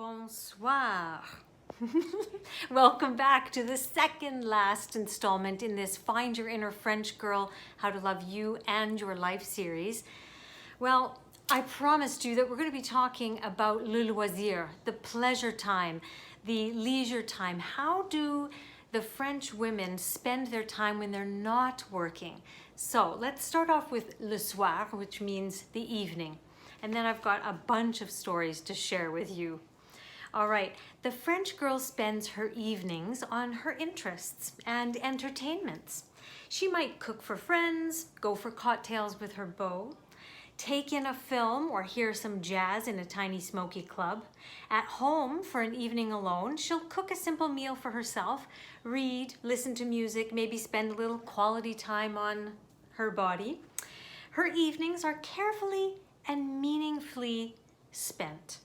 Bonsoir. Welcome back to the second last installment in this Find Your Inner French Girl, How to Love You and Your Life series. Well, I promised you that we're going to be talking about le loisir, the pleasure time, the leisure time. How do the French women spend their time when they're not working? So let's start off with le soir, which means the evening. And then I've got a bunch of stories to share with you. All right, the French girl spends her evenings on her interests and entertainments. She might cook for friends, go for cocktails with her beau, take in a film or hear some jazz in a tiny smoky club. At home for an evening alone, she'll cook a simple meal for herself, read, listen to music, maybe spend a little quality time on her body. Her evenings are carefully and meaningfully spent.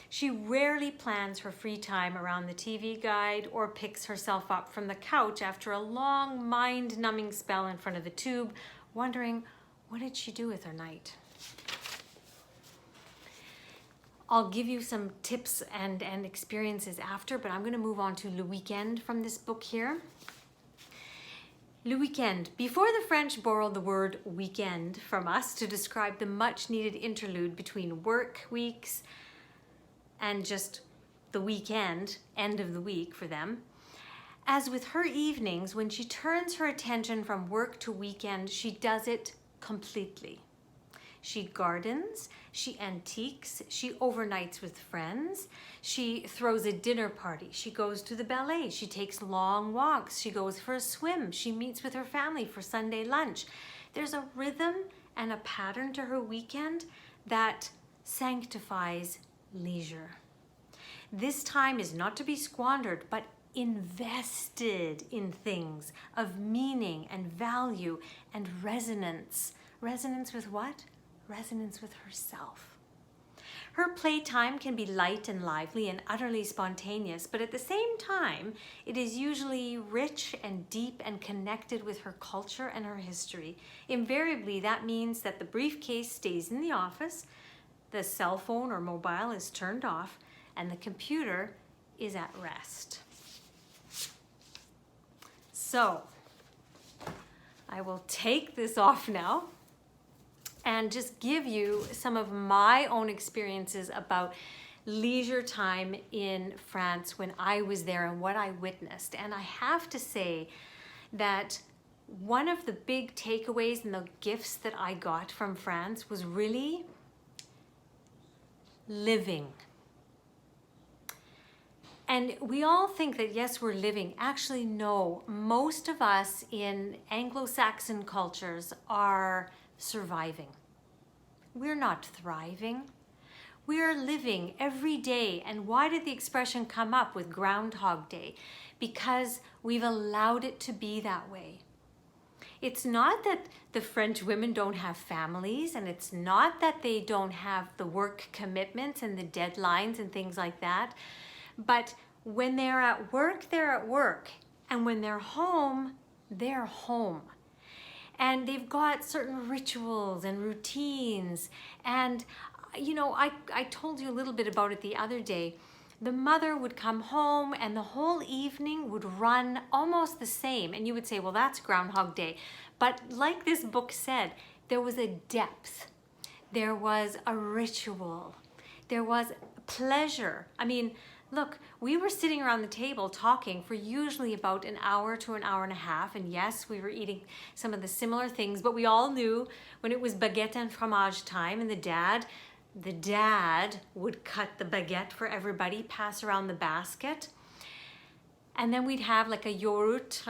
She rarely plans her free time around the TV guide or picks herself up from the couch after a long mind-numbing spell in front of the tube, wondering, what did she do with her night? I'll give you some tips and experiences after, but I'm going to move on to Le Weekend from this book here. Le Weekend. Before the French borrowed the word weekend from us to describe the much-needed interlude between work weeks and just the weekend, end of the week for them. As with her evenings, when she turns her attention from work to weekend, she does it completely. She gardens, she antiques, she overnights with friends, she throws a dinner party, she goes to the ballet, she takes long walks, she goes for a swim, she meets with her family for Sunday lunch. There's a rhythm and a pattern to her weekend that sanctifies leisure. This time is not to be squandered, but invested in things of meaning and value and resonance. Resonance with what? Resonance with herself. Her playtime can be light and lively and utterly spontaneous, but at the same time, it is usually rich and deep and connected with her culture and her history. Invariably, that means that the briefcase stays in the office, the cell phone or mobile is turned off, and the computer is at rest. So, I will take this off now and just give you some of my own experiences about leisure time in France when I was there and what I witnessed. And I have to say that one of the big takeaways and the gifts that I got from France was really living. And we all think that, yes, we're living. Actually, no. Most of us in Anglo-Saxon cultures are surviving. We're not thriving. We are living every day. And why did the expression come up with Groundhog Day? Because we've allowed it to be that way. It's not that the French women don't have families, and it's not that they don't have the work commitments and the deadlines and things like that. But when they're at work, they're at work. And when they're home, they're home. And they've got certain rituals and routines. And, you know, I told you a little bit about it the other day. The mother would come home and the whole evening would run almost the same. And you would say, well, that's Groundhog Day. But like this book said, there was a depth. There was a ritual. There was pleasure. I mean, look, we were sitting around the table talking for usually about an hour to an hour and a half. And yes, we were eating some of the similar things, but we all knew when it was baguette and fromage time, and the dad would cut the baguette for everybody, pass around the basket. And then we'd have like a yogurt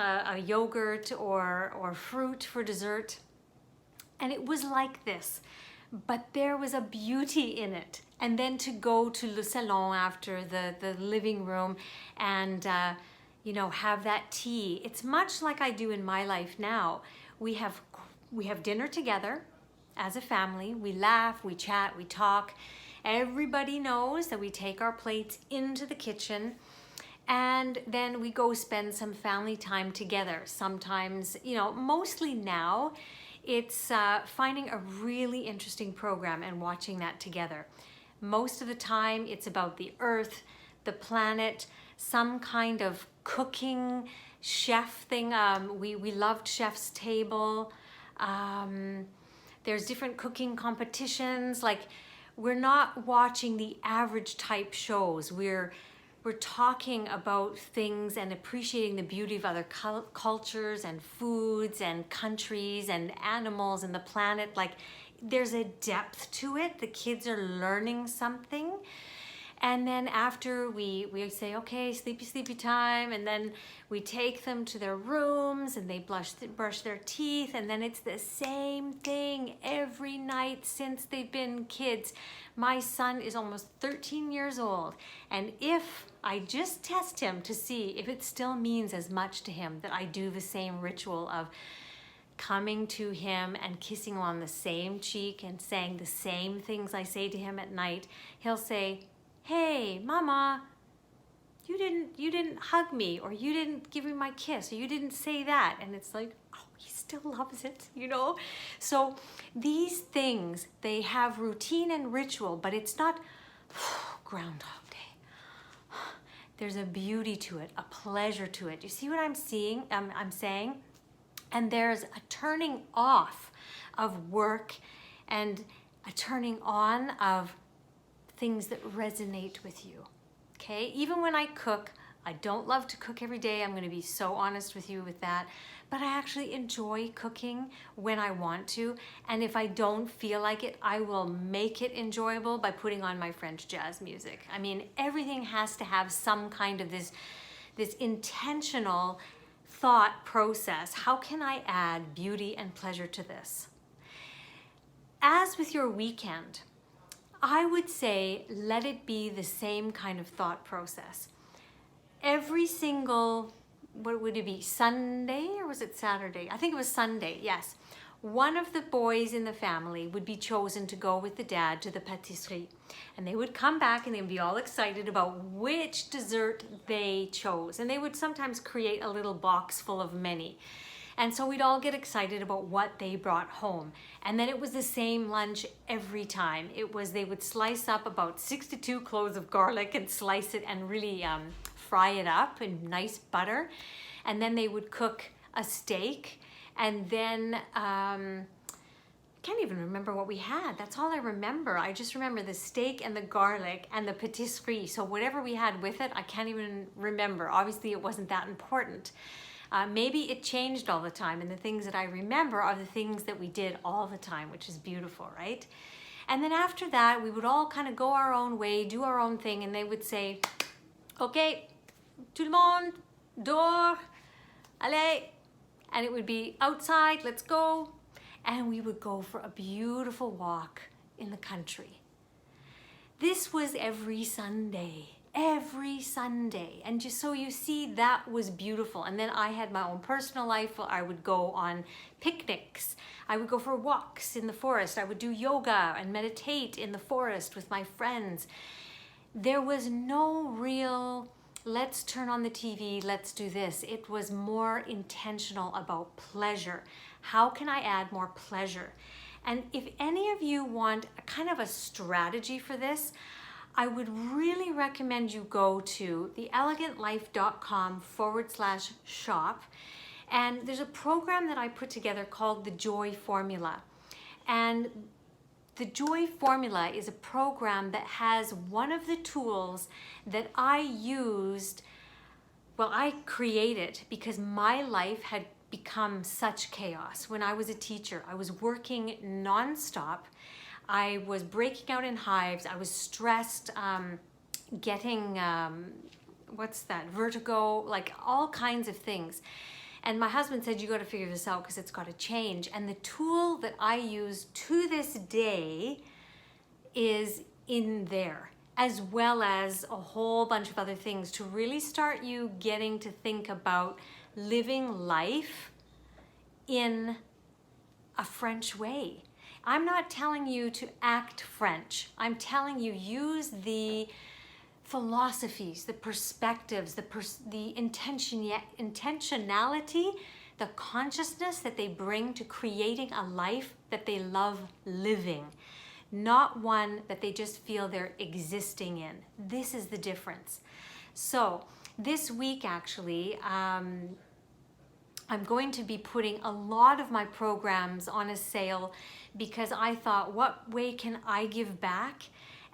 or fruit for dessert. And it was like this, but there was a beauty in it. And then to go to le salon after the living room and, you know, have that tea. It's much like I do in my life now. We have dinner together as a family. We laugh, we chat, we talk. Everybody knows that we take our plates into the kitchen and then we go spend some family time together. Sometimes, you know, mostly now, it's finding a really interesting program and watching that together. Most of the time it's about the earth, the planet, some kind of cooking chef thing. We loved Chef's Table. There's different cooking competitions. Like, we're not watching the average type shows. We're talking about things and appreciating the beauty of other cultures and foods and countries and animals and the planet. Like, there's a depth to it. The kids are learning something. And then after we say, okay, sleepy time, and then we take them to their rooms and they brush their teeth, and then it's the same thing every night since they've been kids. My son is almost 13 years old, and if I just test him to see if it still means as much to him that I do the same ritual of coming to him and kissing him on the same cheek and saying the same things I say to him at night, he'll say, hey, Mama, you didn't hug me, or you didn't give me my kiss, or you didn't say that. And it's like, oh, he still loves it, you know? So these things, they have routine and ritual, but it's not Groundhog Day. There's a beauty to it, a pleasure to it. You see what I'm saying? And there's a turning off of work and a turning on of things that resonate with you, okay? Even when I cook, I don't love to cook every day. I'm gonna be so honest with you with that. But I actually enjoy cooking when I want to. And if I don't feel like it, I will make it enjoyable by putting on my French jazz music. I mean, everything has to have some kind of this intentional thought process. How can I add beauty and pleasure to this? As with your weekend, I would say let it be the same kind of thought process. Every single, what would it be, Sunday, or was it Saturday? I think it was Sunday, yes. One of the boys in the family would be chosen to go with the dad to the patisserie. And they would come back and they'd be all excited about which dessert they chose. And they would sometimes create a little box full of many. And so we'd all get excited about what they brought home. And then it was the same lunch every time. It was, they would slice up about 62 cloves of garlic and slice it and really fry it up in nice butter. And then they would cook a steak. And then, I can't even remember what we had. That's all I remember. I just remember the steak and the garlic and the patisserie. So whatever we had with it, I can't even remember. Obviously it wasn't that important. Maybe it changed all the time, and the things that I remember are the things that we did all the time, which is beautiful, right? And then after that, we would all kind of go our own way, do our own thing, and they would say, okay, tout le monde, dehors, allez, and it would be outside, let's go, and we would go for a beautiful walk in the country. This was every Sunday. And just so you see, that was beautiful. And then I had my own personal life. I would go on picnics. I would go for walks in the forest. I would do yoga and meditate in the forest with my friends. There was no real, let's turn on the TV, let's do this. It was more intentional about pleasure. How can I add more pleasure? And if any of you want a kind of a strategy for this, I would really recommend you go to theelegantlife.com/shop, and there's a program that I put together called the Joy Formula. And the Joy Formula is a program that has one of the tools that I used, well, I created because my life had become such chaos. When I was a teacher, I was working nonstop. I was breaking out in hives. I was stressed, getting, vertigo, like all kinds of things. And my husband said, you got to figure this out because it's got to change. And the tool that I use to this day is in there, as well as a whole bunch of other things to really start you getting to think about living life in a French way. I'm not telling you to act French. I'm telling you, use the philosophies, the perspectives, the intentionality, the consciousness that they bring to creating a life that they love living. not one that they just feel they're existing in. This is the difference. So this week, actually, I'm going to be putting a lot of my programs on a sale because I thought, what way can I give back?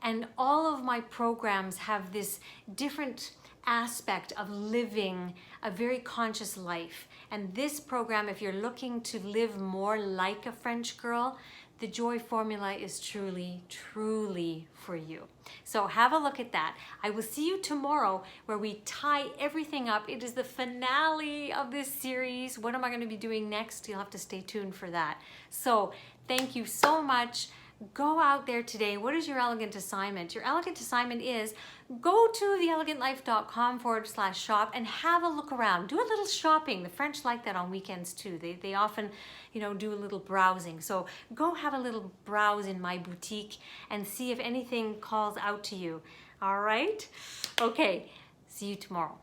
And all of my programs have this different aspect of living a very conscious life. And this program, if you're looking to live more like a French girl, the Joy Formula is truly, truly for you. So have a look at that. I will see you tomorrow where we tie everything up. It is the finale of this series. What am I going to be doing next? You'll have to stay tuned for that. So thank you so much. Go out there today. What is your elegant assignment? Your elegant assignment is go to theelegantlife.com/shop and have a look around. Do a little shopping. The French like that on weekends too. They often, do a little browsing. So go have a little browse in my boutique and see if anything calls out to you. All right? Okay. See you tomorrow.